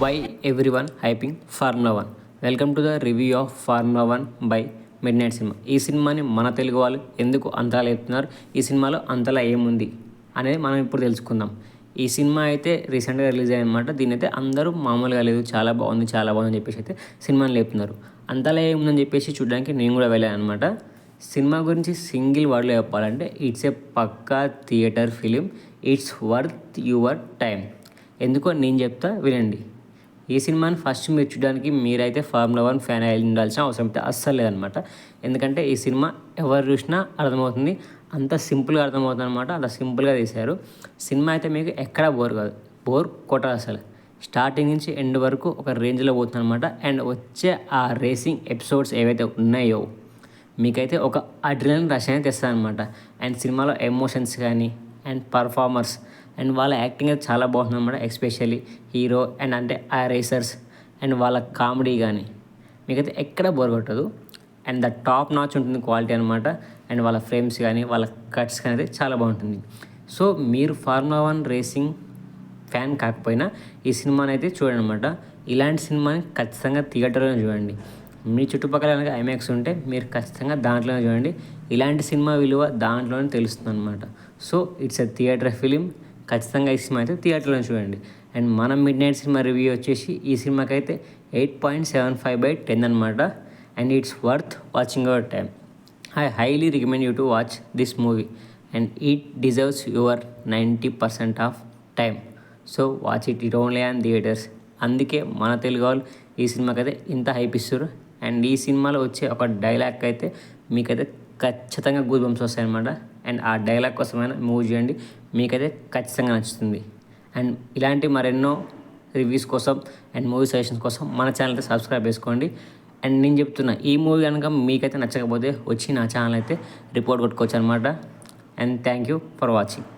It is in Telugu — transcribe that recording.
Why everyone hyping Formula 1? Welcome to the review of formula 1 by mid night cinema. ఈ సినిమాని మన తెలుగు వాళ్ళు ఎందుకు అంతలా చెప్తున్నారు, ఈ సినిమాలో అంతలా ఏముంది అనేది మనం ఇప్పుడు తెలుసుకుందాం. ఈ సినిమా అయితే రీసెంట్గా రిలీజ్ అయ్యనమాట. దీని అయితే అందరూ మామూలుగా లేదు, చాలా బాగుంది అని చెప్పేసి అయితే సినిమాని లేపుతున్నారు. అంతలా ఏముందని చెప్పేసి చూడడానికి నేను కూడా వెళ్ళాను అనమాట. సినిమా గురించి సింగిల్ వర్డ్లో చెప్పాలంటే ఇట్స్ ఏ పక్కా theatre film. It's worth your time. ఎందుకో నేను చెప్తా, వినండి. ఈ సినిమాని ఫస్ట్ మీరు చూడడానికి మీరైతే ఫార్ములా 1 ఫ్యాన్ అయి ఉండాల్సిన అవసరం అయితే అస్సలు లేదనమాట. ఎందుకంటే ఈ సినిమా ఎవరు చూసినా అర్థమవుతుంది, అంత సింపుల్గా అర్థమవుతుంది అనమాట. అంత సింపుల్గా తీశారు. సినిమా అయితే మీకు ఎక్కడా బోర్ కాదు, బోర్ కొట్టదు అసలు. స్టార్టింగ్ నుంచి ఎండ్ వరకు ఒక రేంజ్లో పోతుంది అనమాట. అండ్ వచ్చే ఆ రేసింగ్ ఎపిసోడ్స్ ఏవైతే ఉన్నాయో మీకైతే ఒక అడ్రినల్ రష్ అనేది తెస్తుంది అనమాట. అండ్ సినిమాలో ఎమోషన్స్ కానీ అండ్ పర్ఫార్మర్స్ అండ్ వాళ్ళ యాక్టింగ్ అయితే చాలా బాగుంటుంది అనమాట. ఎస్పెషల్లీ హీరో అండ్ అంటే ఆ రేసర్స్ అండ్ వాళ్ళ కామెడీ కానీ మీకైతే ఎక్కడ బోర్ కొట్టదు. అండ్ ద టాప్ నాచ్ ఉంటుంది క్వాలిటీ అనమాట. అండ్ వాళ్ళ ఫ్రేమ్స్ కానీ వాళ్ళ కట్స్ కానీ అయితే చాలా బాగుంటుంది. సో మీరు ఫార్ములా 1 రేసింగ్ ఫ్యాన్ కాకపోయినా ఈ సినిమాని అయితే చూడండి అనమాట. ఇలాంటి సినిమాని ఖచ్చితంగా థియేటర్లో చూడండి. మీ చుట్టుపక్కల కనుక ఐమాక్స్ ఉంటే మీరు ఖచ్చితంగా దాంట్లోనే చూడండి. ఇలాంటి సినిమా విలువ దాంట్లోనే తెలుస్తుంది అనమాట. So it's a theatre film. ఖచ్చితంగా ఈ సినిమా అయితే థియేటర్లో చూడండి. అండ్ మనం మిడ్ నైట్ సినిమా రివ్యూ వచ్చేసి ఈ సినిమాకి అయితే 8.75/10 అనమాట. And it's worth watching your time. I highly recommend you to watch this movie and it deserves your 90% of time. So watch it only on theatres. అందుకే మన తెలుగు వాళ్ళు ఈ సినిమాకి అయితే ఇంత హైప్ ఇస్తారు. అండ్ ఈ సినిమాలో వచ్చే ఒక డైలాగ్ అయితే మీకైతే ఖచ్చితంగా గూస్ బంప్స్ వస్తాయన్నమాట. అండ్ ఆ డైలాగ్ కోసమైనా మూవీ చేయండి, మీకైతే ఖచ్చితంగా నచ్చుతుంది. అండ్ ఇలాంటి మరెన్నో రివ్యూస్ కోసం అండ్ మూవీ సజెషన్స్ కోసం మన ఛానల్ అయితే సబ్స్క్రైబ్ చేసుకోండి. అండ్ నేను చెప్తున్నా, ఈ మూవీ కనుక మీకైతే నచ్చకపోతే వచ్చి నా ఛానల్ అయితే రిపోర్ట్ కొట్టుకోవచ్చు అనమాట. And thank you for watching.